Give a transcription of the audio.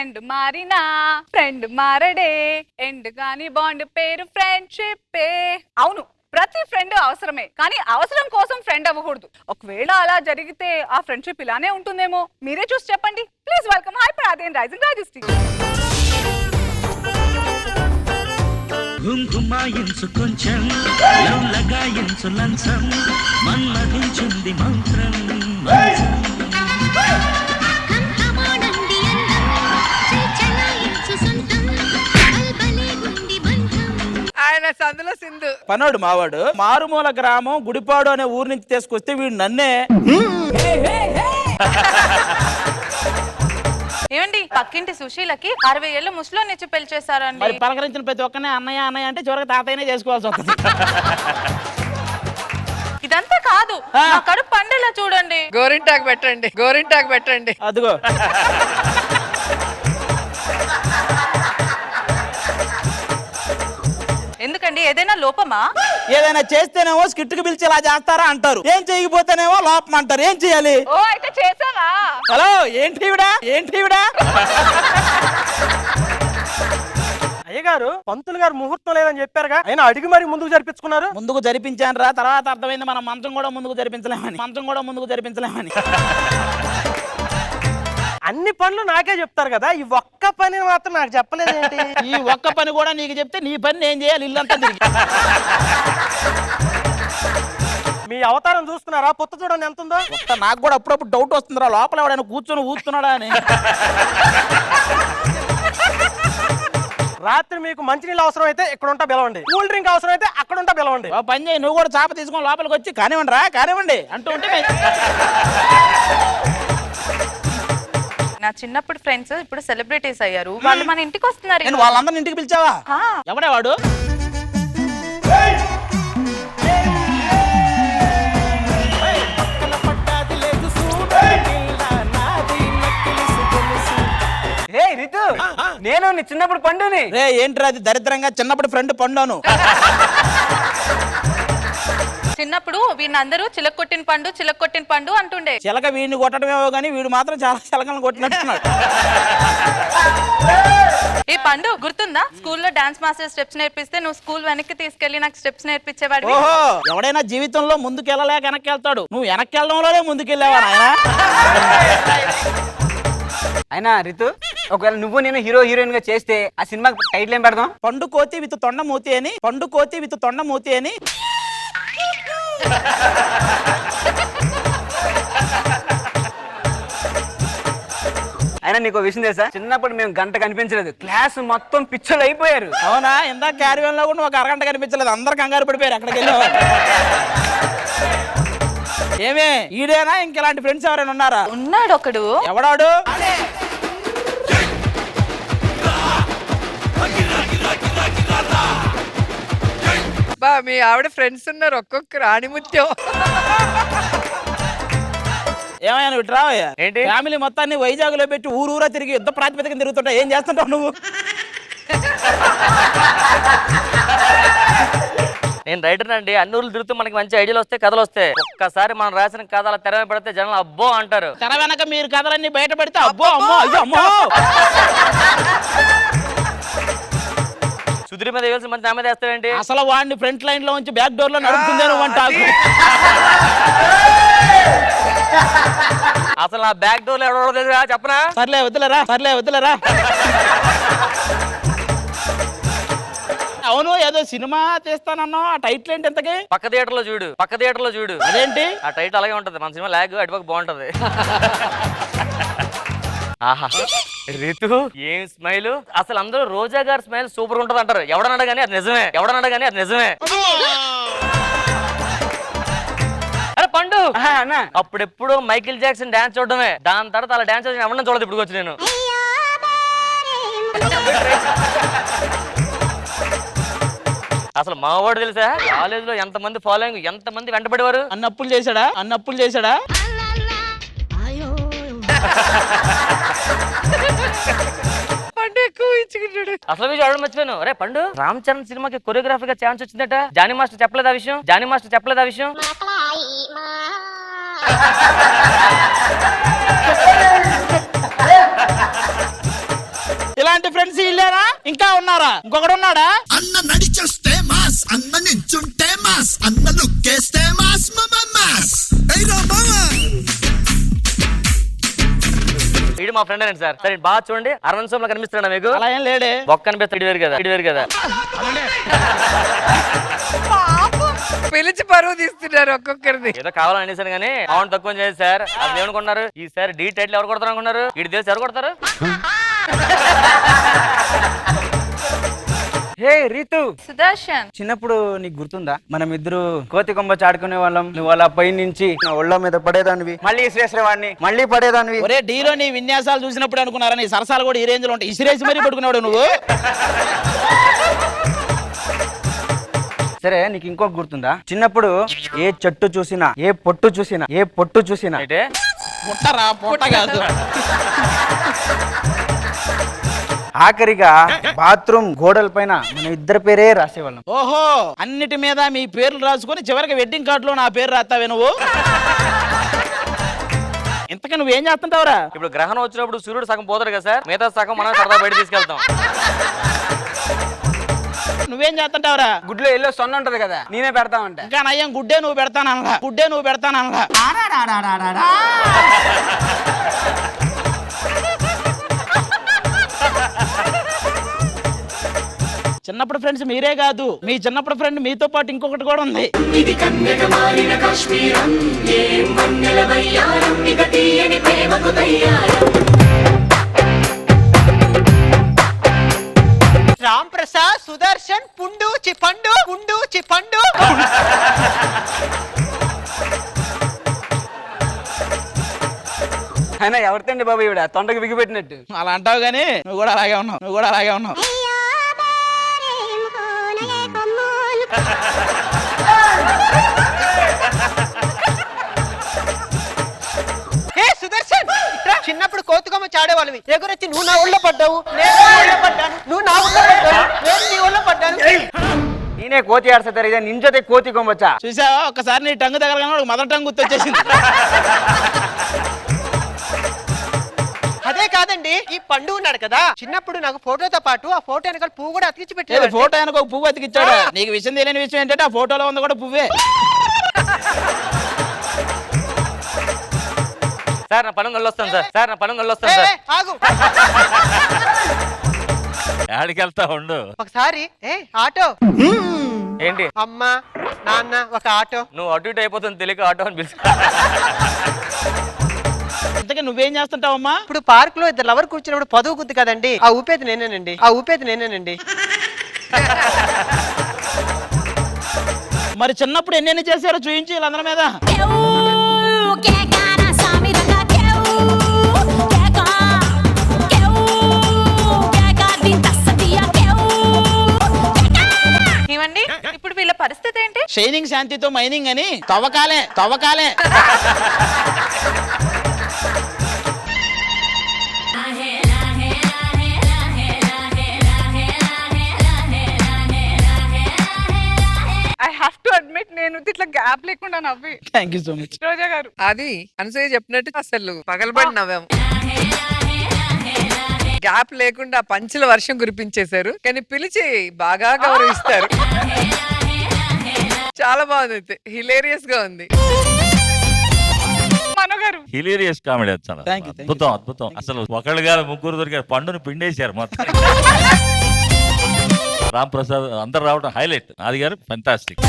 Trend మారినా friend మారడే end గాని bond పేరు ఫ్రెండ్షిప్. అవును, ప్రతి ఫ్రెండ్ అవసరమే, కానీ అవసరం కోసం ఫ్రెండ్ అవ్వకూడదు. ఒకవేళ అలా జరిగితే ఆ ఫ్రెండ్షిప్ ఇలానే ఉంటుందేమో. మీరే చూసి చెప్పండి. ప్లీజ్ వెల్కమ్ హైపర్ ఆది అండ్ రైజింగ్ రాజశ్రీ. ఘుంఘుమాయించు కొంచెం లగాయించు లంచం మన్మధించుంది మంత్రం. ఆయన సందులో సింధు పనోడు మావాడు మారుమూల గ్రామం గుడిపాడు అనే ఊరు నుంచి తీసుకొస్తే వీడు నన్నే ఏమండి, పక్కింటి సుశీలకి 60 ఏళ్ళు ముసలో నిచ్చి పెళ్లి చేశారండి. మరి పలకరించిన ప్రతి ఒక్కనే అన్నయ్య అన్నయ్య అంటే చివరికి తాతయ్యనే చేసుకోవాల్సి వస్తుంది. ఇదంతా కాదు, నా కడుపు పండేలా చూడండి. గోరింటాకు పెట్టండి, గోరింటాకు పెట్టండి. అదిగో ఎందుకండి, ఏదైనా లోపమా? ఏదైనా చేస్తేనేమో స్కిట్కి పిలిచి ఇలా చేస్తారా అంటారు, ఏం చేయకపోతేనేమో లోపం అంటారు. ఏం చేయాలి? ఓ అయితే చేసావా? హలో, ఏంటి ఈవిడా? అయ్యగారు, పంతులు గారు ముహూర్తం లేదని చెప్పారుగా, అయినా అడిగి మరి ముందుకు జరిపించుకున్నారు. ముందుకు జరిపించాను రా, తర్వాత అర్థమైంది మనం మంచం కూడా ముందుకు జరిపించలేమని. అన్ని పనులు నాకే చెప్తారు కదా, ఈ ఒక్క పని మాత్రం నాకు చెప్పలేదు ఏంటి? ఈ ఒక్క పని కూడా నీకు చెప్తే నీ పని నేను చేయాలి, ఇల్లంతా తిరిగి. మీ అవతారం చూస్తున్నారా? పొత్తు చూడండి ఎంత ఉందో. నాకు కూడా అప్పుడప్పుడు డౌట్ వస్తుందిరా, లోపల ఎవడైనా కూర్చొని ఊస్తున్నాడా అని. రాత్రి మీకు మంచినీళ్ళు అవసరం అయితే ఇక్కడ ఉంటా పిలవండి, కూల్ డ్రింక్ అవసరం అయితే అక్కడ ఉంటా పిలవండి. పని చేయి, నువ్వు కూడా చాప తీసుకొని లోపలికి వచ్చి కానివ్వండి అంటూ ఉంటే నా చిన్నప్పుడు ఫ్రెండ్స్ ఇప్పుడు సెలబ్రిటీస్ అయ్యారు, వాళ్ళు మన ఇంటికి వస్తున్నారు. నేను వాళ్ళందరిని ఇంటికి పిలిచావా? ఎవడే వాడు? రితు, నేను నీ చిన్నప్పుడు పండుని. రే ఏంట్రా అది దరిద్రంగా చిన్నప్పుడు ఫ్రెండ్ పండును. చిన్నప్పుడు వీళ్ళందరూ చిలకొట్టిన పండు అంటుండే. చిలక వీడిని కొట్టడమేమో కానీ వీడు మాత్రం చాలా చిలకలను కొట్టినట్టున్నాడు. ఈ పండు గుర్తుందా, స్కూల్లో డాన్స్ మాస్టర్ స్టెప్స్ నేర్పిస్తే నువ్వు స్కూల్ వెనక్కి తీసుకెళ్లి నాకు స్టెప్స్ నేర్పించేవాడు. ఓహో, ఎవడైనా జీవితంలో ముందుకెళ్ళలేక వెనక్కి వెళ్తాడు, నువ్వు వెనక్కి వెళ్ళడంలోనే ముందుకెళ్ళావా నాయనా? అయినా రితు, ఒకవేళ నువ్వు నేను హీరోయిన్ గా చేస్తే ఆ సినిమాకి టైటిల్ ఏం పెడదాం? పండు కోతి విత్ తొండమూతి అని. అయినా నీకు విషయం తెలుసా, చిన్నప్పుడు మేము గంట కనిపించలేదు, క్లాస్ మొత్తం పిచ్చలు అయిపోయారు. అవునా? ఇందాక క్యారియన్ లో కూడా ఒక అరగంట కనిపించలేదు, అందరు కంగారు పడిపోయారు అక్కడికి వెళ్ళేవారు. ఏమే ఈడేనా? ఇంకెలాంటి ఫ్రెండ్స్ ఎవరైనా ఉన్నారా? ఉన్నాడు ఒకడు. ఎవడాడు? బా, మీ ఆవిడ ఫ్రెండ్స్ ఉన్నారు, ఒక్కొక్క రాణిముత్యం. ఏమయ్యా నువ్వు ఇటు రావయ్యా. ఏంటి? ఫ్యామిలీ మొత్తాన్ని వైజాగ్ లో పెట్టి ఊరూరా తిరిగి యుద్ధ ప్రాతిపదికన తిరుగుతుంటా, ఏం చేస్తుంటావు నువ్వు? నేను రైటర్ అండి, అన్ని ఊర్లు తిరుగుతూ మనకి మంచి ఐడియాలు వస్తాయి, కథలు వస్తాయి. ఒక్కసారి మనం రాసిన కథల తెర మీద పడితే జనాలు అబ్బో అంటారు. తెర వెనక మీరు కథలన్నీ బయట పెడితే అబ్బో అమ్మో అయ్యో అమ్మో. సుధీర్ మీద వేయాల్సిన మంది నా మీద వేస్తావేంటి? అసలు వాడిని ఫ్రంట్ లైన్ లో ఉంచి బ్యాక్ డోర్ లో నడుపుతుందేను అంటారు. అసలు నా బ్యాక్ డోర్ లో ఎవడో తెలుసా చెప్పనా? సర్లే వద్దులేరా. అవును, ఏదో సినిమా తీస్తానన్నా, ఆ టైటిల్ ఏంటి ఇంతకీ? పక్క థియేటర్ లో చూడు. అదేంటి? ఆ టైటిల్ అలాగే ఉంటది, మన సినిమా లాగ్ అటుపక్క బాగుంటది. ఆహా రితు, ఏం స్మైల్! అసలు అందరూ రోజా గారి స్మైల్ సూపర్ ఉంటది అంటారు, ఎవడన్నాడు కానీ అది నిజమే. అరే పండు, అప్పుడెప్పుడు మైకిల్ జాక్సన్ డాన్స్ చూడడమే, దాని తర్వాత అలా డాన్స్ ఎవరన్నా చూడదు ఇప్పుడు వచ్చి నేను. అసలు మావాడు తెలుసా, కాలేజ్ లో ఎంతమంది ఫాలోయింగ్, ఎంతమంది వెంటబడేవారు. అన్నప్పులు చేశాడా? అసలు మీరు చూడడం మర్చిపోయాను. అరే పండు, రామ్ చరణ్ సినిమాకి కొరియోగ్రాఫర్ గా ఛాన్స్ వచ్చిందట, జానీ మాస్టర్ చెప్పలేదు ఆ విషయం. అలాంటి ఫ్రెండ్స్ ఇల్లేనా ఇంకా ఉన్నారా? ఇంకొకడు ఉన్నాడా? అన్న నడిచొస్తే మాస్, అన్న నించుంటే మాస్, అన్న లుక్కేస్తే మాస్ మాస్. వీడు మా ఫ్రెండ్ అండి సార్. సరే బాగా చూడండి, అరవింద్ సోమ్లా కనిపిస్తున్నాడా మీకు? అలా ఏం లేడే. బొక్క కనిపిస్తాడు, ఇటు వేరు కదా, ఇటు వేరు కదా. పిలిచి పరువు తీస్తున్నారు ఒక్కొక్కరిని. ఏదో కావాలని అనేసాను కానీ అమౌంట్ తక్కువ చేసి సార్. అది ఏమనుకున్నారు ఈసారి డీ టైటిల్ ఎవరు కొడతారు అనుకున్నారు? ఇటు తెలిసి ఎవరు కొడతారు? హే రీతు, సుదర్శన్, చిన్నప్పుడు నీకు గుర్తుందా మనం ఇద్దరు కోతి కొమ్మ చాడుకునే వాళ్ళం? నువ్వు అలా పై నుంచి నా ఒళ్ళ మీద పడేదానివి, మళ్ళీ ఇసిరేసేవాడిని, మళ్ళీ పడేదానివి. ఒరే డీలో నీ విన్యాసాలు చూసినప్పుడు అనుకున్నారా నీ సరసాలు కూడా ఈ రేంజ్ లో ఉంటాయి? ఇసిరేసి మరీ పట్టుకున్నాడు నువ్వు. సరే నీకు ఇంకొక గుర్తుందా? చిన్నప్పుడు ఏ చెట్టు చూసినా, ఏ పొట్టు చూసినా అంటే పుట్టరా పుట్ట కాదు. ఆఖరిగా బాత్రూమ్ గోడల పైన మన ఇద్దరి పేరే రాసేవాళ్ళం. ఓహో, అన్నిటి మీద మీ పేర్లు రాసుకొని చివరికి వెడ్డింగ్ కార్డు లో నా పేరు రాస్తావే నువ్వు? ఇంతకీ నువ్వేం చేస్తుంటావురా? ఇప్పుడు గ్రహణం వచ్చినప్పుడు సూర్యుడు సగం పోతాడు కదా సార్, మిగతా సగం మనం సరదా బయట తీసుకెళ్తాం. నువ్వేం చేస్తుంటావురా? గుడ్లో ఎల్లో సొన్న ఉంటది కదా, నేనే పెడతామంట. ఇంకా నయ్యం గుడ్డే నువ్వు పెడతానలా. చిన్నప్పుడు ఫ్రెండ్స్ మీరే కాదు, మీ చిన్నప్పుడు ఫ్రెండ్ మీతో పాటు ఇంకొకటి కూడా ఉంది. రామ్ ప్రసాద్, సుదర్శన్, పుండు చిపండు. అయినా ఎవరితండి బాబు ఈవిడ తొండకు బిగిపెట్టినట్టు? అలా అంటావు గానీ నువ్వు కూడా అలాగే ఉన్నావు. సుదర్శన్, చిన్నప్పుడు కోతుకమ్మ చాడేవాళ్ళవి, ఎగురొచ్చి నువ్వు నా ఊళ్ళో పడ్డావు, నేను నీ ఊళ్ళో పడ్డాను, నువ్వు నా ఊళ్ళో పడ్డావు, నేను నీ ఊళ్ళో పడ్డాను. నేనే కోతి ఆడతారు ఇదే నింజతే కోతి కొమ్మచ్చా. చూసావా, ఒకసారి నీ టంగు తగలగానే మదర్ టంగు గుర్తొచ్చేసింది. అదే కాదండి, ఈ పండు ఉన్నాడు కదా, చిన్నప్పుడు నాకు ఫోటోతో పాటు ఆ ఫోటో వెనకాల పువ్వు కూడా అతికించి ఏది పెట్టాడు. ఫోటో వెనక ఒక పువ్వు అతికిచ్చాడు. నీకు విషయం తెలియని విషయం ఏంటంటే ఆ ఫోటోలో ఉంది కూడా పువ్వే. సార్ నా పనులు వస్తాను సార్. ఏ, ఆగు. యాడికి వెళ్తా ఉండు. ఒకసారి ఆటో. ఏంటి అమ్మ నాన్న ఒక ఆటో. నువ్వు అటు ఇటు అయిపోతుంది తెలియక ఆటో అని పిలుచు. ఇంతకీ నువ్వేం చేస్తుంటావమ్మా? ఇప్పుడు పార్క్ లో ఇద్దరు లవర్ కూర్చున్నప్పుడు పదువు గుద్ది కదండి, ఆ ఊపేది నేనేనండి. మరి చిన్నప్పుడు ఎన్నెన్ని చేశారో చూయించి వీళ్ళందరి మీద. ఏమండి ఇప్పుడు వీళ్ళ పరిస్థితి ఏంటి? షైనింగ్ శాంతితో మైనింగ్ అని తవ్వకాలే. ఐ హావ్ టు అడ్మిట్, నేను ఇట్లా గ్యాప్ లేకుండా నవ్వి. Thank you so much. Roja garu, అది అనసూయ చెప్పినట్టు అసలు పగలబడి నవ్వాము. గ్యాప్ లేకుండా పంచుల వర్షం కురిపించేశారు, కానీ పిలిచి బాగా గౌరవిస్తారు. చాలా బాగుంది, హిలేరియస్ గా ఉంది. మనోగారు, హిలేరియస్ కామెడీ చాలా Thank you. అద్భుతం. అసలు ఒకళ్ళు గారు ముగ్గురు దొరికారు, పండుని పిండేశారు మొత్తం. రామ్ ప్రసాద్ అందరు రావడం హైలైట్. ఆది గారు ఫెంటాస్టిక్.